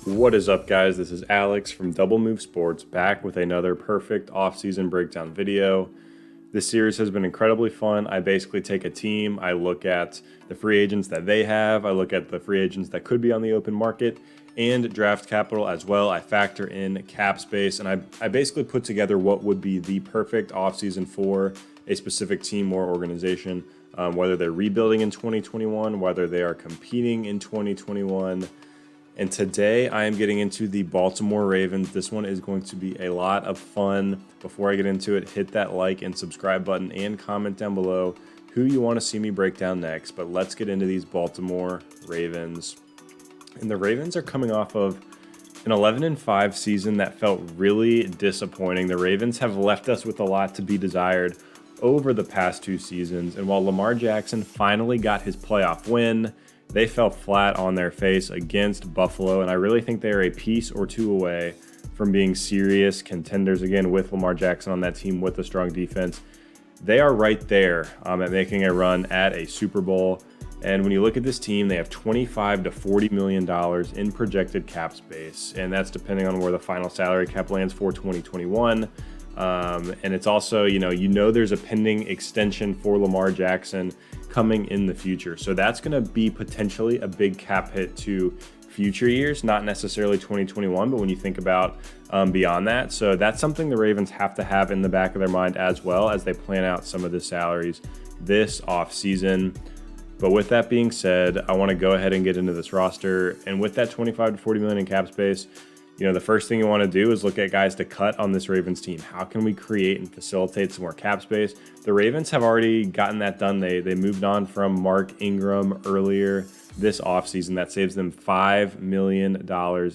What is up, guys? This is Alex from Double Move Sports, back with another perfect offseason breakdown video. This series has been incredibly fun. I basically take a team, I look at the free agents that they have, I look at the free agents that could be on the open market, and draft capital as well. I factor in cap space, and I basically put together what would be the perfect offseason for a specific team or organization, whether they're rebuilding in 2021, whether they are competing in 2021. And today I am getting into the Baltimore Ravens. This one is going to be a lot of fun. Before I get into it, hit that like and subscribe button and comment down below who you want to see me break down next. But let's get into these Baltimore Ravens. And the Ravens are coming off of an 11-5 season that felt really disappointing. The Ravens have left us with a lot to be desired over the past two seasons. And while Lamar Jackson finally got his playoff win, they fell flat on their face against Buffalo, and I really think they are a piece or two away from being serious contenders again with Lamar Jackson on that team with a strong defense. They are right there at making a run at a Super Bowl. And when you look at this team, they have $25 to $40 million in projected cap space, and that's depending on where the final salary cap lands for 2021. And it's also, there's a pending extension for Lamar Jackson coming in the future. So that's going to be potentially a big cap hit to future years, not necessarily 2021, but when you think about beyond that. So that's something the Ravens have to have in the back of their mind as well as they plan out some of the salaries this offseason. But with that being said, I want to go ahead and get into this roster. And with that 25 to 40 million in cap space, the first thing you want to do is look at guys to cut on this Ravens team. How can we create and facilitate some more cap space? The Ravens have already gotten that done. They moved on from Mark Ingram earlier this offseason. That saves them $5 million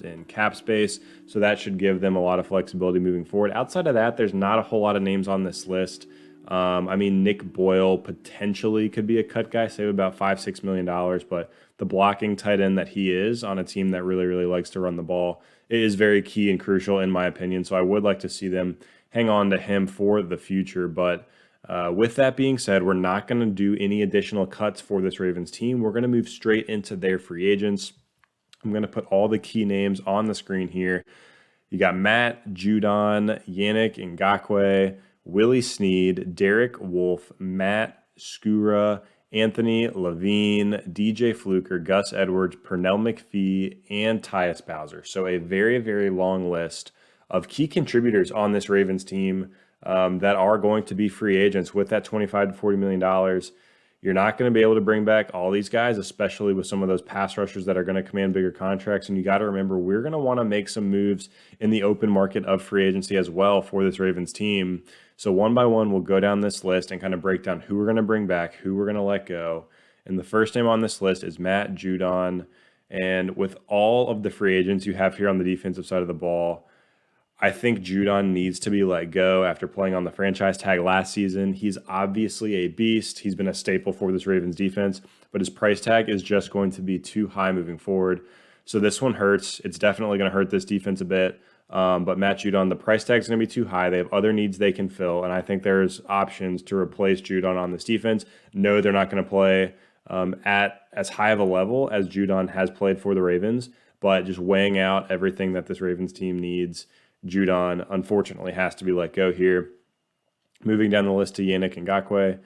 in cap space. So that should give them a lot of flexibility moving forward. Outside of that, there's not a whole lot of names on this list. Nick Boyle potentially could be a cut guy, save about $5-6 million, but the blocking tight end that he is on a team that really, really likes to run the ball is very key and crucial in my opinion. So I would like to see them hang on to him for the future. But with that being said, we're not going to do any additional cuts for this Ravens team. We're going to move straight into their free agents. I'm going to put all the key names on the screen here. You got Matt Judon, Yannick Ngakoue, Willie Snead, Derek Wolfe, Matt Skura, Anthony Levine, DJ Fluker, Gus Edwards, Pernell McPhee, and Tyus Bowser. So a very, very long list of key contributors on this Ravens team that are going to be free agents with that $25 to $40 million. You're not going to be able to bring back all these guys, especially with some of those pass rushers that are going to command bigger contracts. And you got to remember, we're going to want to make some moves in the open market of free agency as well for this Ravens team. So one by one, we'll go down this list and kind of break down who we're going to bring back, who we're going to let go. And the first name on this list is Matt Judon. And with all of the free agents you have here on the defensive side of the ball, I think Judon needs to be let go after playing on the franchise tag last season. He's obviously a beast. He's been a staple for this Ravens defense, but his price tag is just going to be too high moving forward. So this one hurts. It's definitely going to hurt this defense a bit. But Matt Judon, the price tag is going to be too high. They have other needs they can fill, and I think there's options to replace Judon on this defense. No, they're not going to play at as high of a level as Judon has played for the Ravens, but just weighing out everything that this Ravens team needs, Judon, unfortunately, has to be let go here. Moving down the list to Yannick Ngakoue.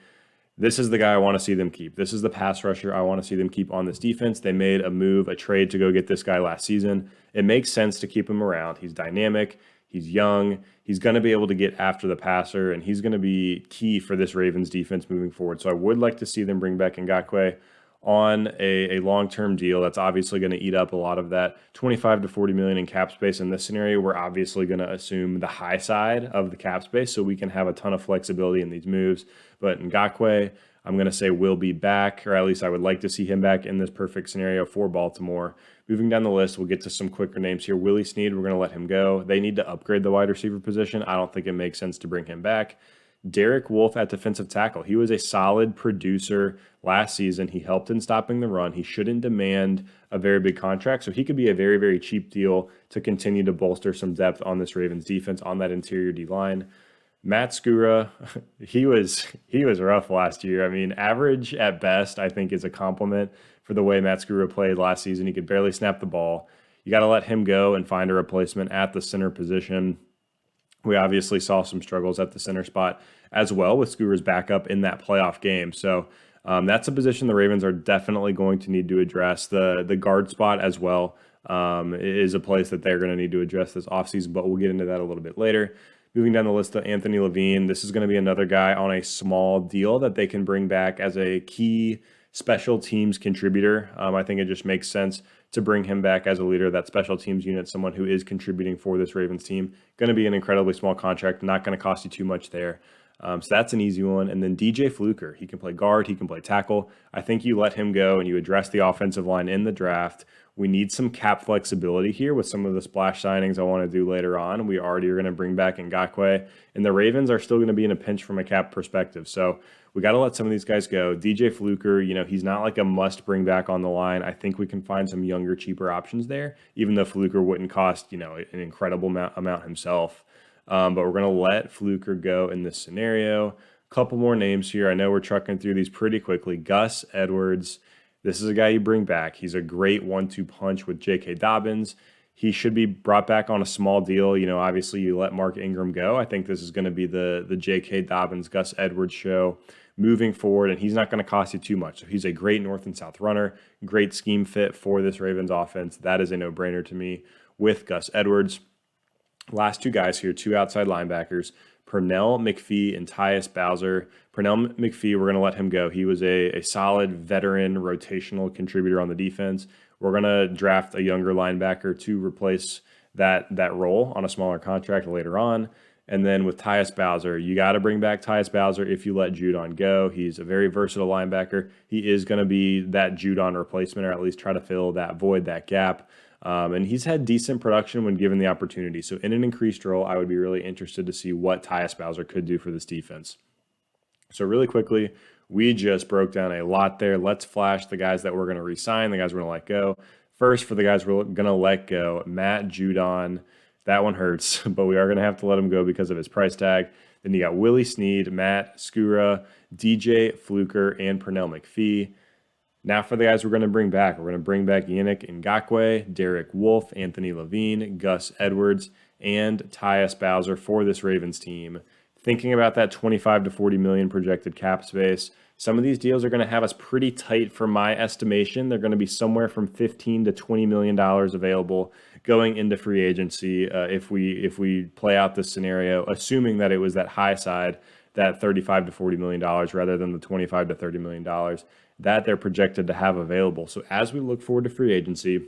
This is the guy I want to see them keep. This is the pass rusher I want to see them keep on this defense. They made a trade to go get this guy last season. It makes sense to keep him around. He's dynamic. He's young. He's going to be able to get after the passer, and he's going to be key for this Ravens defense moving forward. So I would like to see them bring back Ngakoue on a long-term deal. That's obviously going to eat up a lot of that 25 to 40 million in cap space. In this scenario, we're obviously going to assume the high side of the cap space so we can have a ton of flexibility in these moves. But Ngakoue, I'm going to say will be back, or at least I would like to see him back in this perfect scenario for Baltimore. Moving down the list, we'll get to some quicker names here. Willie Snead, we're going to let him go. They need to upgrade the wide receiver position. I don't think it makes sense to bring him back. Derek Wolfe at defensive tackle. He was a solid producer last season. He helped in stopping the run. He shouldn't demand a very big contract, so he could be a very, very cheap deal to continue to bolster some depth on this Ravens defense on that interior D-line. Matt Skura, he was rough last year. I mean, average at best, I think, is a compliment for the way Matt Skura played last season. He could barely snap the ball. you got to let him go and find a replacement at the center position. We obviously saw some struggles at the center spot as well with Skura's backup in that playoff game. So that's a position the Ravens are definitely going to need to address. The guard spot as well is a place that they're going to need to address this offseason, but we'll get into that a little bit later. Moving down the list to Anthony Levine, this is going to be another guy on a small deal that they can bring back as a key special teams contributor. I think it just makes sense to bring him back as a leader of that special teams unit, someone who is contributing for this Ravens team. Going to be an incredibly small contract, not going to cost you too much there. So that's an easy one. And then DJ Fluker, he can play guard, he can play tackle. I think you let him go and you address the offensive line in the draft. We need some cap flexibility here with some of the splash signings I want to do later on. We already are going to bring back Ngakoue, and the Ravens are still going to be in a pinch from a cap perspective. So we got to let some of these guys go. DJ Fluker, he's not like a must bring back on the line. I think we can find some younger, cheaper options there, even though Fluker wouldn't cost, an incredible amount himself. But we're going to let Fluker go in this scenario. Couple more names here. I know we're trucking through these pretty quickly. Gus Edwards. This is a guy you bring back. He's a great 1-2 punch with J.K. Dobbins. He should be brought back on a small deal. Obviously you let Mark Ingram go. I think this is going to be the J.K. Dobbins, Gus Edwards show moving forward, and he's not going to cost you too much. So he's a great north and south runner, great scheme fit for this Ravens offense. That is a no-brainer to me with Gus Edwards. Last two guys here, two outside linebackers, Pernell McPhee and Tyus Bowser. Pernell McPhee, we're going to let him go. He was a solid veteran rotational contributor on the defense. We're going to draft a younger linebacker to replace that role on a smaller contract later on. And then with Tyus Bowser, you got to bring back Tyus Bowser if you let Judon go. He's a very versatile linebacker. He is going to be that Judon replacement, or at least try to fill that void, that gap. And he's had decent production when given the opportunity. So in an increased role, I would be really interested to see what Tyus Bowser could do for this defense. So really quickly, we just broke down a lot there. Let's flash the guys that we're going to re-sign, the guys we're going to let go. First, for the guys we're going to let go, Matt Judon. That one hurts, but we are going to have to let him go because of his price tag. Then you got Willie Snead, Matt Skura, DJ Fluker, and Pernell McPhee. Now for the guys we're going to bring back. We're going to bring back Yannick Ngakoue, Derek Wolfe, Anthony Levine, Gus Edwards, and Tyus Bowser for this Ravens team. Thinking about that 25 to 40 million projected cap space, some of these deals are going to have us pretty tight for my estimation. They're going to be somewhere from $15 to $20 million available going into free agency if we play out this scenario, assuming that it was that high side, that $35 to $40 million rather than the $25 to $30 million that they're projected to have available. So as we look forward to free agency,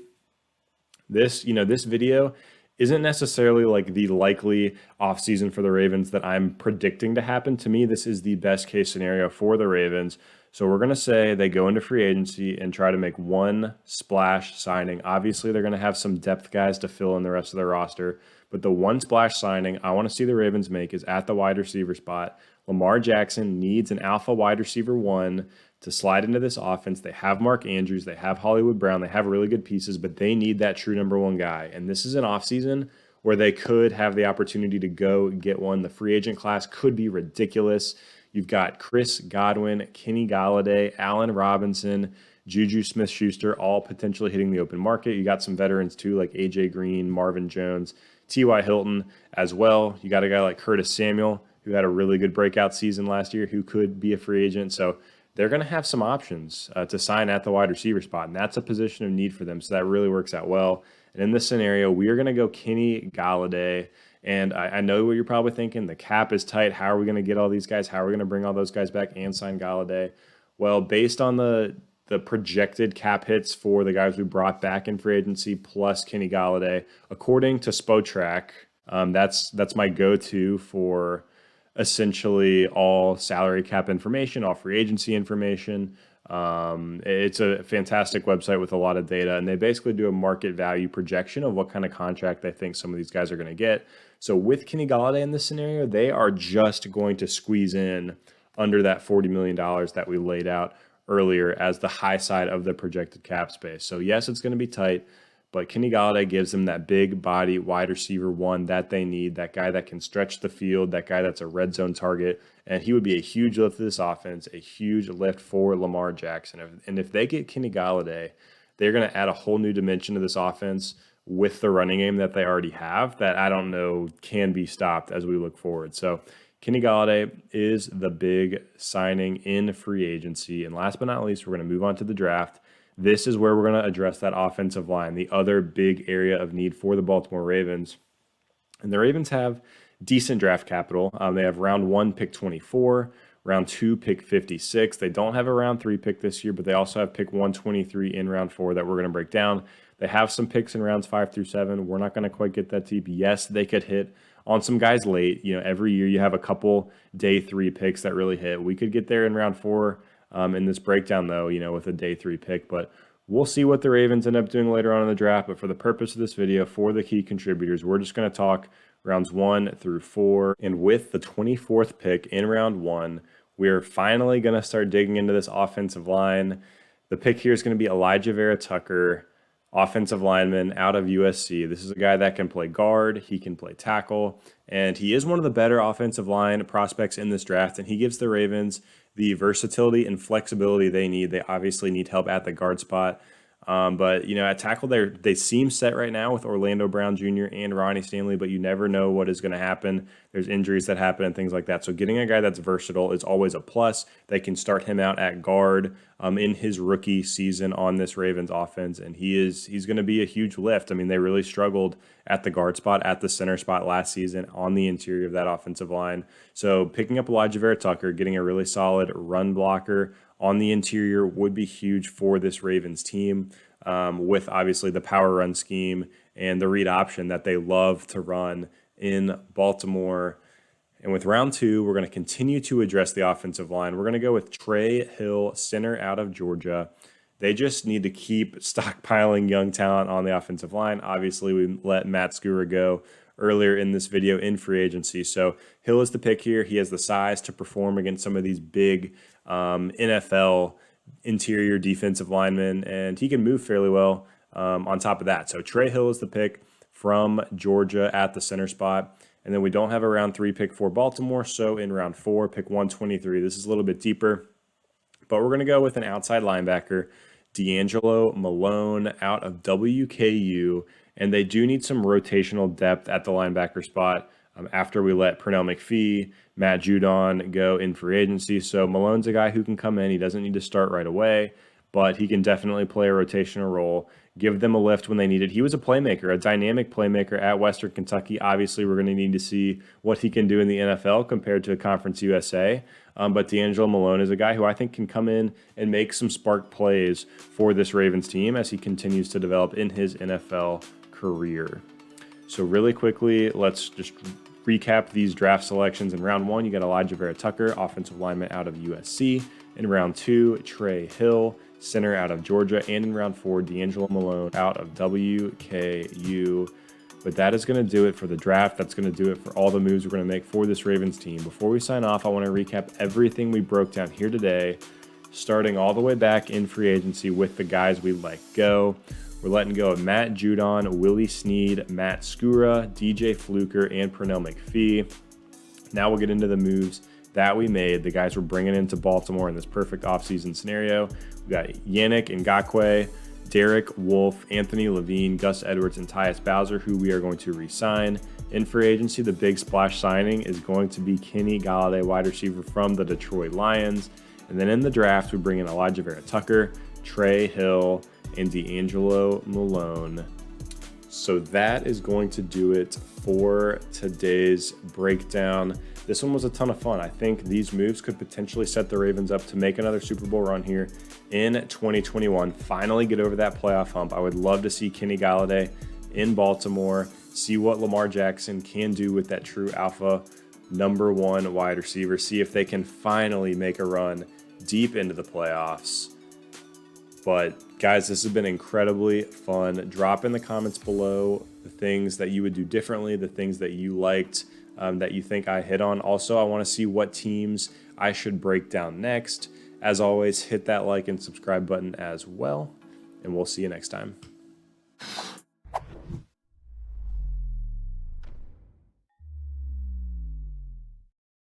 this video isn't necessarily like the likely offseason for the Ravens that I'm predicting to happen. To me, this is the best case scenario for the Ravens. So we're going to say they go into free agency and try to make one splash signing. Obviously, they're going to have some depth guys to fill in the rest of their roster. But the one splash signing I want to see the Ravens make is at the wide receiver spot. Lamar Jackson needs an alpha wide receiver one to slide into this offense. They have Mark Andrews, they have Hollywood Brown, they have really good pieces, but they need that true number one guy. And this is an offseason where they could have the opportunity to go get one. The free agent class could be ridiculous. You've got Chris Godwin, Kenny Golladay, Allen Robinson, Juju Smith-Schuster, all potentially hitting the open market. You got some veterans too, like AJ Green, Marvin Jones, T.Y. Hilton as well. You got a guy like Curtis Samuel, who had a really good breakout season last year, who could be a free agent. So they're going to have some options to sign at the wide receiver spot, and that's a position of need for them. So that really works out well. And in this scenario, we are going to go Kenny Golladay. And I know what you're probably thinking. The cap is tight. How are we going to get all these guys? How are we going to bring all those guys back and sign Golladay? Well, based on the projected cap hits for the guys we brought back in free agency plus Kenny Golladay, according to Spotrac, that's my go-to for essentially all salary cap information, all free agency information. It's a fantastic website with a lot of data, and they basically do a market value projection of what kind of contract they think some of these guys are going to get. So with Kenny Golladay in this scenario, they are just going to squeeze in under that $40 million that we laid out earlier as the high side of the projected cap space. So yes, it's going to be tight, but Kenny Golladay gives them that big body wide receiver one that they need, that guy that can stretch the field, that guy that's a red zone target, and he would be a huge lift for this offense, a huge lift for Lamar Jackson. And if they get Kenny Golladay, they're going to add a whole new dimension to this offense with the running game that they already have that I don't know can be stopped as we look forward. So Kenny Golladay is the big signing in free agency. And last but not least, we're going to move on to the draft. This is where we're going to address that offensive line, the other big area of need for the Baltimore Ravens. And the Ravens have decent draft capital. They have round 1, pick 24, round 2, pick 56. They don't have a round 3 pick this year, but they also have pick 123 in round 4 that we're going to break down. They have some picks in rounds 5 through 7. We're not going to quite get that deep. Yes, they could hit on some guys late. Every year you have a couple day 3 picks that really hit. We could get there in round 4 in this breakdown, though, with a day 3 pick. But we'll see what the Ravens end up doing later on in the draft. But for the purpose of this video, for the key contributors, we're just going to talk rounds 1 through 4. And with the 24th pick in round 1, we're finally going to start digging into this offensive line. The pick here is going to be Elijah Vera-Tucker, offensive lineman out of USC. This is a guy that can play guard, he can play tackle, and he is one of the better offensive line prospects in this draft, and he gives the Ravens the versatility and flexibility they need. They obviously need help at the guard spot. But at tackle, they seem set right now with Orlando Brown Jr. and Ronnie Stanley, but you never know what is going to happen. There's injuries that happen and things like that. So getting a guy that's versatile is always a plus. They can start him out at guard in his rookie season on this Ravens offense, and he's going to be a huge lift. I mean, they really struggled at the guard spot, at the center spot last season on the interior of that offensive line. So picking up Elijah Vera-Tucker, getting a really solid run blocker on the interior would be huge for this Ravens team, with obviously the power run scheme and the read option that they love to run in Baltimore. And with round 2, we're going to continue to address the offensive line. We're going to go with Trey Hill, center out of Georgia. They just need to keep stockpiling young talent on the offensive line. Obviously, we let Matt Skura go earlier in this video in free agency. So Hill is the pick here. He has the size to perform against some of these big NFL interior defensive linemen, and he can move fairly well on top of that. So Trey Hill is the pick from Georgia at the center spot. And then we don't have a round 3 pick for Baltimore. So in round 4, pick 123. This is a little bit deeper, but we're going to go with an outside linebacker, D'Angelo Malone out of WKU. And they do need some rotational depth at the linebacker spot after we let Pernell McPhee, Matt Judon go in free agency. So Malone's a guy who can come in. He doesn't need to start right away, but he can definitely play a rotational role, give them a lift when they need it. He was a playmaker, a dynamic playmaker at Western Kentucky. Obviously, we're going to need to see what he can do in the NFL compared to Conference USA. But D'Angelo Malone is a guy who I think can come in and make some spark plays for this Ravens team as he continues to develop in his NFL career. So really quickly, let's just recap these draft selections. In round 1, you got Elijah Vera-Tucker, offensive lineman out of USC. In round 2, Trey Hill, center out of Georgia. And in round 4, D'Angelo Malone out of WKU. But that is going to do it for the draft. That's going to do it for all the moves we're going to make for this Ravens team. Before we sign off, I want to recap everything we broke down here today, starting all the way back in free agency with the guys we let go. We're letting go of Matt Judon, Willie Snead, Matt Skura, DJ Fluker, and Pernell McPhee. Now we'll get into the moves that we made, the guys we're bringing into Baltimore in this perfect offseason scenario. We got Yannick Ngakoue, Derek Wolfe, Anthony Levine, Gus Edwards, and Tyus Bowser, who we are going to re-sign. In free agency, the big splash signing is going to be Kenny Golladay, wide receiver from the Detroit Lions. And then in the draft, we bring in Elijah Vera-Tucker, Trey Hill, and D'Angelo Malone. So that is going to do it for today's breakdown. This one was a ton of fun. I think these moves could potentially set the Ravens up to make another Super Bowl run here in 2021. Finally get over that playoff hump. I would love to see Kenny Golladay in Baltimore, see what Lamar Jackson can do with that true alpha number 1 wide receiver, see if they can finally make a run deep into the playoffs. But guys, this has been incredibly fun. Drop in the comments below the things that you would do differently, the things that you liked, that you think I hit on. Also, I want to see what teams I should break down next. As always, hit that like and subscribe button as well, and we'll see you next time.